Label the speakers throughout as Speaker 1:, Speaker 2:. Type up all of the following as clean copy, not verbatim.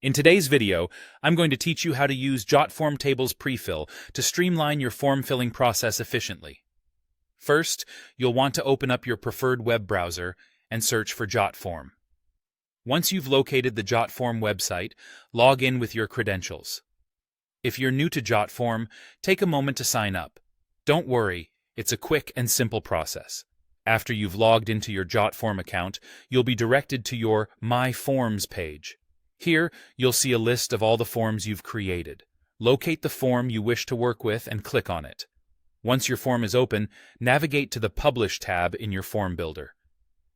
Speaker 1: In today's video, I'm going to teach you how to use Jotform Tables Prefill to streamline your form filling process efficiently. First, you'll want to open up your preferred web browser and search for Jotform. Once you've located the Jotform website, log in with your credentials. If you're new to Jotform, take a moment to sign up. Don't worry, it's a quick and simple process. After you've logged into your Jotform account, you'll be directed to your My Forms page. Here, you'll see a list of all the forms you've created. Locate the form you wish to work with and click on it. Once your form is open, navigate to the Publish tab in your form builder.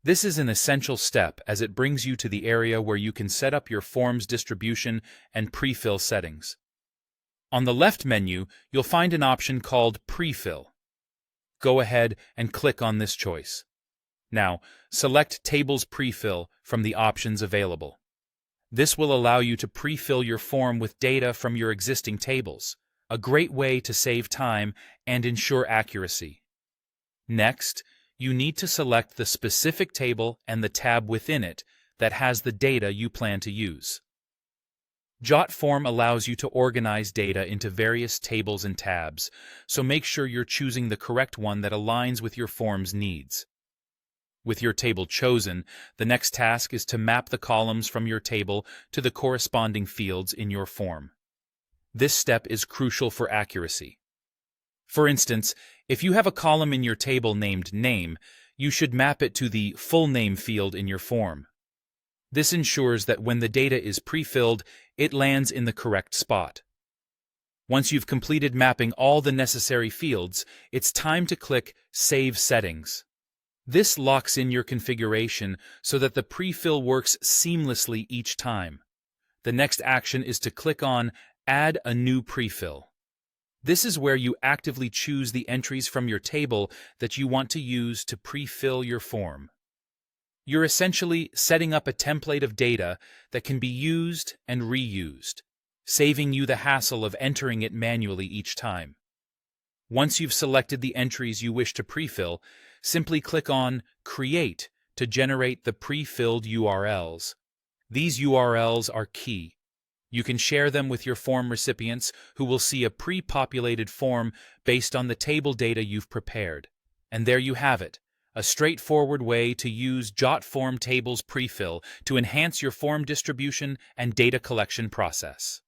Speaker 1: This is an essential step as it brings you to the area where you can set up your form's distribution and prefill settings. On the left menu, you'll find an option called Prefill. Go ahead and click on this choice. Now, select Tables Prefill from the options available. This will allow you to pre-fill your form with data from your existing tables, a great way to save time and ensure accuracy. Next, you need to select the specific table and the tab within it that has the data you plan to use. Jotform allows you to organize data into various tables and tabs, so make sure you're choosing the correct one that aligns with your form's needs. With your table chosen, the next task is to map the columns from your table to the corresponding fields in your form. This step is crucial for accuracy. For instance, if you have a column in your table named Name, you should map it to the full name field in your form. This ensures that when the data is pre-filled, it lands in the correct spot. Once you've completed mapping all the necessary fields, it's time to click Save Settings. This locks in your configuration so that the prefill works seamlessly each time. The next action is to click on Add a new prefill. This is where you actively choose the entries from your table that you want to use to prefill your form. You're essentially setting up a template of data that can be used and reused, saving you the hassle of entering it manually each time. Once you've selected the entries you wish to prefill, simply click on Create to generate the pre-filled URLs. These URLs are key. You can share them with your form recipients who will see a pre-populated form based on the table data you've prepared. And there you have it, a straightforward way to use Jotform Tables Prefill to enhance your form distribution and data collection process.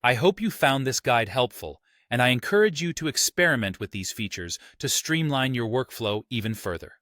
Speaker 1: I hope you found this guide helpful, and I encourage you to experiment with these features to streamline your workflow even further.